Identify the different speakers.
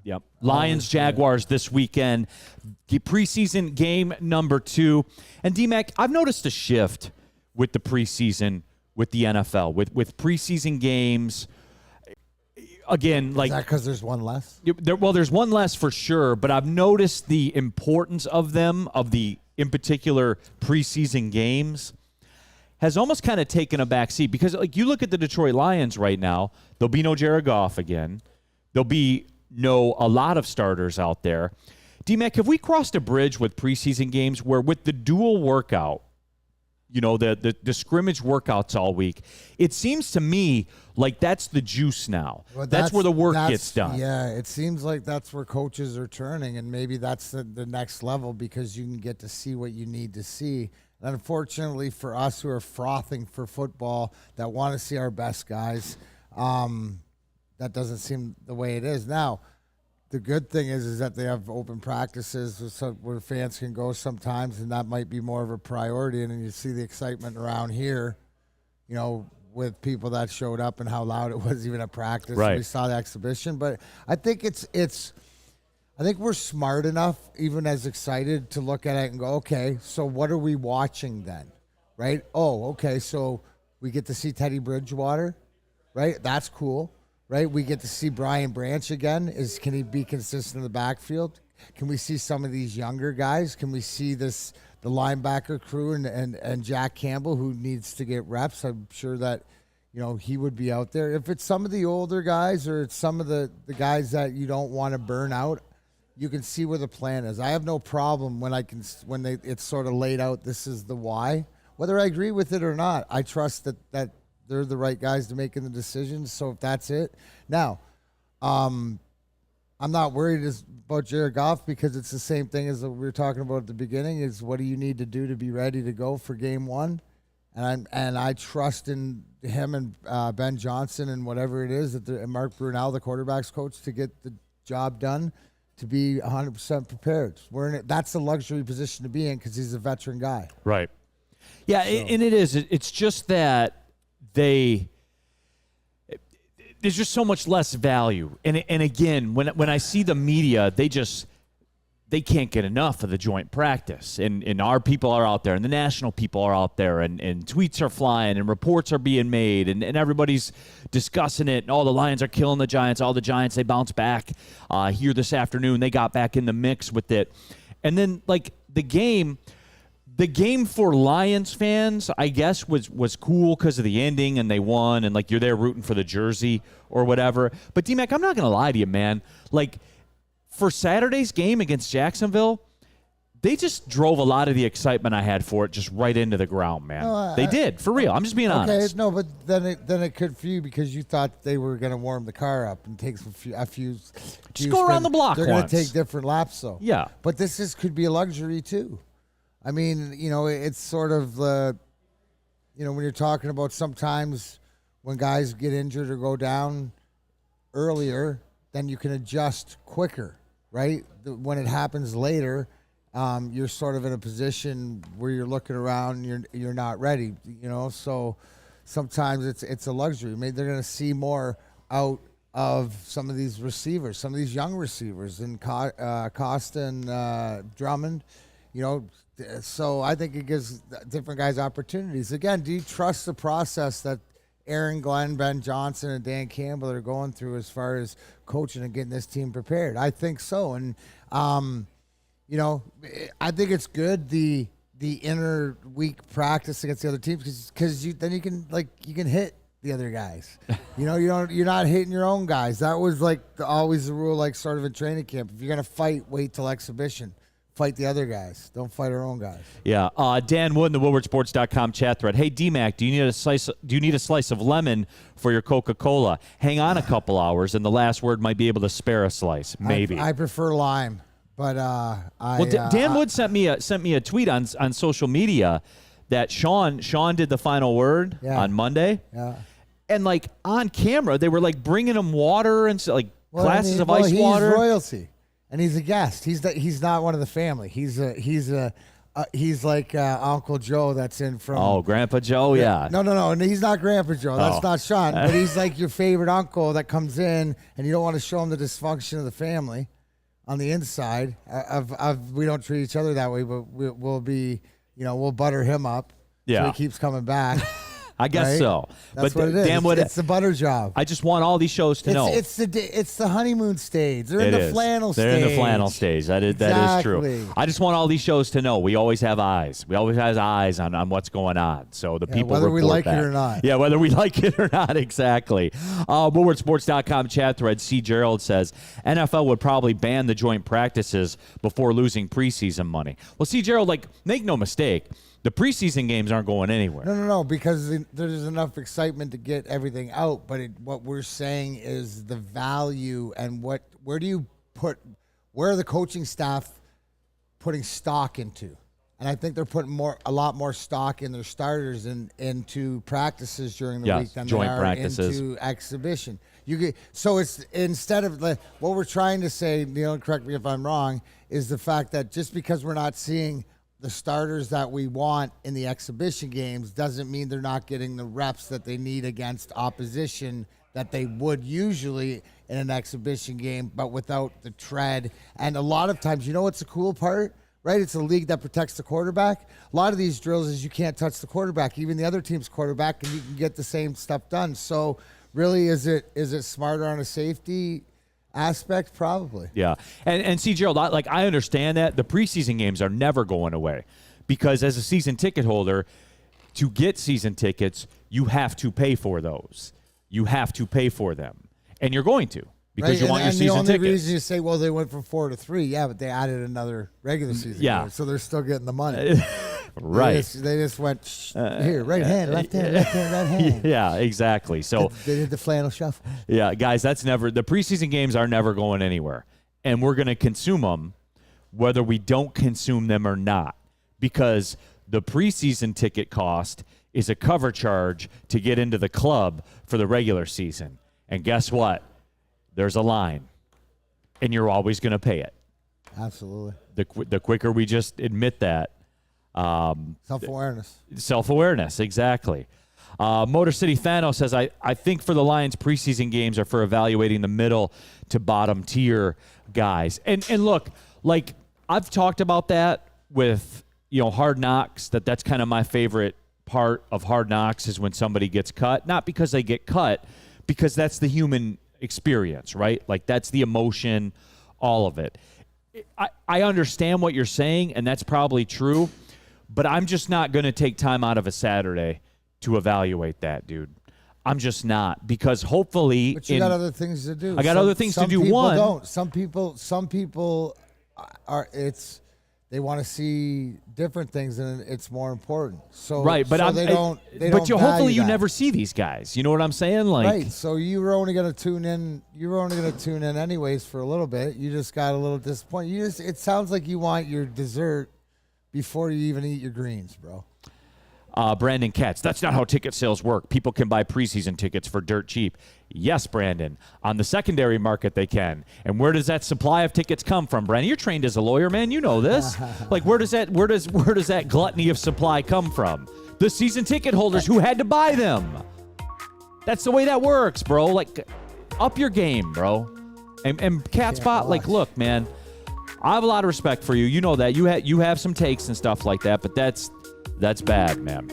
Speaker 1: Yep. Lions, Jaguars this weekend. Preseason game number 2. And D-Mac, I've noticed a shift with the preseason with the NFL, with preseason games. Again, like,
Speaker 2: is that because there's one less?
Speaker 1: There's one less for sure, but I've noticed the importance of them, in particular preseason games, has almost kind of taken a back seat because, like, you look at the Detroit Lions right now, there'll be no Jared Goff again. There'll be a lot of starters out there. D-Mac, have we crossed a bridge with preseason games where with the dual workout, the scrimmage workouts all week, it seems to me like that's the juice now.
Speaker 2: Well,
Speaker 1: that's where the work gets done.
Speaker 2: Yeah, it seems like that's where coaches are turning, and maybe that's the next level because you can get to see what you need to see. And unfortunately for us who are frothing for football, that want to see our best guys, that doesn't seem the way it is. Now, the good thing is that they have open practices where fans can go sometimes, and that might be more of a priority. And then you see the excitement around here, with people that showed up and how loud it was even at practice.
Speaker 1: Right.
Speaker 2: We saw the exhibition. But I think I think we're smart enough, even as excited, to look at it and go, okay, so what are we watching then? Right? Oh, okay, so we get to see Teddy Bridgewater, right? That's cool. Right, we get to see Brian Branch again. Can he be consistent in the backfield? Can we see some of these younger guys? Can we see the linebacker crew and Jack Campbell, who needs to get reps? I'm sure that he would be out there. If it's some of the older guys or it's some of the guys that you don't want to burn out, you can see where the plan is. I have no problem when it's sort of laid out. This is the why, whether I agree with it or not. I trust that they're the right guys to making the decisions. So if that's it. Now, I'm not worried about Jared Goff because it's the same thing as we were talking about at the beginning is what do you need to do to be ready to go for game 1? And I trust in him and Ben Johnson and whatever it is, and Mark Brunell, the quarterback's coach, to get the job done, to be 100% prepared. That's a luxury position to be in because he's a veteran guy.
Speaker 1: Right. Yeah, and it is. It's just that there's just so much less value. And again, when I see the media, they can't get enough of the joint practice. And our people are out there, and the national people are out there, and tweets are flying, and reports are being made, and everybody's discussing it, and all the Lions are killing the Giants. All the Giants, they bounce back here this afternoon. They got back in the mix with it. And then, like, the game for Lions fans, I guess, was cool because of the ending and they won and, like, you're there rooting for the jersey or whatever. But, D-Mac, I'm not going to lie to you, man. Like, for Saturday's game against Jacksonville, they just drove a lot of the excitement I had for it just right into the ground, man. They did, for real. I'm just being honest.
Speaker 2: No, but then it could for you because you thought they were going to warm the car up and take a few
Speaker 1: just go around the block
Speaker 2: They're going to take different laps, though.
Speaker 1: Yeah.
Speaker 2: But this could be a luxury, too. I mean, it's sort of, when you're talking about sometimes when guys get injured or go down earlier, then you can adjust quicker, right? When it happens later, you're sort of in a position where you're looking around and you're not ready, So sometimes it's a luxury. Maybe they're going to see more out of some of these receivers, some of these young receivers, and Costa and Drummond, So I think it gives different guys opportunities. Again, do you trust the process that Aaron Glenn, Ben Johnson, and Dan Campbell are going through as far as coaching and getting this team prepared? I think so. And, I think it's good, the inner week practice against the other teams because then you can hit the other guys. You're not hitting your own guys. That was always the rule, sort of in training camp. If you're going to fight, wait till exhibition. Fight the other guys. Don't fight our own guys.
Speaker 1: Yeah. Dan Wood in the WoodwardSports.com chat thread. Hey, D-Mac, do you need a slice of lemon for your Coca-Cola? Hang on a couple hours, and the last word might be able to spare a slice. Maybe.
Speaker 2: I prefer lime, but
Speaker 1: Dan Wood sent me a tweet on social media that Sean did the final word on Monday.
Speaker 2: Yeah.
Speaker 1: And on camera, they were bringing him water and glasses of ice water.
Speaker 2: He's royalty. And he's a guest. He's not one of the family. He's a He's like Uncle Joe that's in from.
Speaker 1: Oh, Grandpa Joe, yeah.
Speaker 2: No. And he's not Grandpa Joe. That's not Sean. But he's like your favorite uncle that comes in, and you don't want to show him the dysfunction of the family on the inside. We don't treat each other that way, but we'll be, we'll butter him up.
Speaker 1: Yeah.
Speaker 2: So he keeps coming back.
Speaker 1: I guess
Speaker 2: right?
Speaker 1: So.
Speaker 2: That's
Speaker 1: but
Speaker 2: what it is.
Speaker 1: Dan,
Speaker 2: It's the butter job.
Speaker 1: I just want all these shows to know.
Speaker 2: It's the honeymoon stage. They're in the flannel stage.
Speaker 1: They're in the flannel stage. That is true. I just want all these shows to know we always have eyes. We always have eyes on what's going on. So the people
Speaker 2: whether we like
Speaker 1: back.
Speaker 2: it or not.
Speaker 1: Yeah, whether we like it or not, exactly. WoodwardSports.com chat thread. C. Gerald says NFL would probably ban the joint practices before losing preseason money. Well, C. Gerald, make no mistake. The preseason games aren't going anywhere.
Speaker 2: No, because there's enough excitement to get everything out. But what we're saying is the value and where are the coaching staff putting stock into? And I think they're putting a lot more stock in their starters into practices during the week than
Speaker 1: joint
Speaker 2: they are
Speaker 1: practices.
Speaker 2: into exhibition. So it's instead of what we're trying to say, Neil, and correct me if I'm wrong, is the fact that just because we're not seeing the starters that we want in the exhibition games doesn't mean they're not getting the reps that they need against opposition that they would usually in an exhibition game, but without the tread. And a lot of times, what's the cool part, right? It's a league that protects the quarterback. A lot of these drills is you can't touch the quarterback, even the other team's quarterback, and you can get the same stuff done. So really, is it smarter on a safety aspect? Probably.
Speaker 1: Yeah. And see, Gerald, I understand that the preseason games are never going away because as a season ticket holder, to get season tickets, you have to pay for those. You have to pay for them. And you're going to because you want your season tickets.
Speaker 2: The only reason you say, well, they went from 4 to 3, yeah, but they added another regular season game, so they're still getting the money.
Speaker 1: Right.
Speaker 2: They just went, here, right hand, left hand, right hand.
Speaker 1: Yeah, exactly. So
Speaker 2: they did the flannel shuffle.
Speaker 1: Yeah, guys, the preseason games are never going anywhere. And we're going to consume them whether we don't consume them or not because the preseason ticket cost is a cover charge to get into the club for the regular season. And guess what? There's a line, and you're always going to pay it.
Speaker 2: Absolutely.
Speaker 1: The quicker we just admit that.
Speaker 2: Self-awareness,
Speaker 1: exactly. Motor City Thanos says, I think for the Lions, preseason games are for evaluating the middle to bottom tier guys. And look, I've talked about that with, Hard Knocks, that's kind of my favorite part of Hard Knocks is when somebody gets cut. Not because they get cut, because that's the human experience, right? That's the emotion, all of it. I understand what you're saying, and that's probably true, but I'm just not going to take time out of a Saturday to evaluate that, dude. I'm just not, because hopefully...
Speaker 2: But you got other things to do.
Speaker 1: I got other things to do.
Speaker 2: Some people are... They want to see different things, and it's more important. So
Speaker 1: right, but hopefully you never see these guys. You know what I'm saying?
Speaker 2: Right. So you were only going to tune in. You were only going to tune in anyways for a little bit. You just got a little disappointed. It sounds like you want your dessert before you even eat your greens, bro.
Speaker 1: Brandon Katz, that's not how ticket sales work. People can buy preseason tickets for dirt cheap. Yes, Brandon. On the secondary market, they can. And where does that supply of tickets come from, Brandon? You're trained as a lawyer, man. You know this. Where does that gluttony of supply come from? The season ticket holders who had to buy them. That's the way that works, bro. Up your game, bro. And Catspot, look, man. I have a lot of respect for you. You know that. You have some takes and stuff like that, but that's bad, man.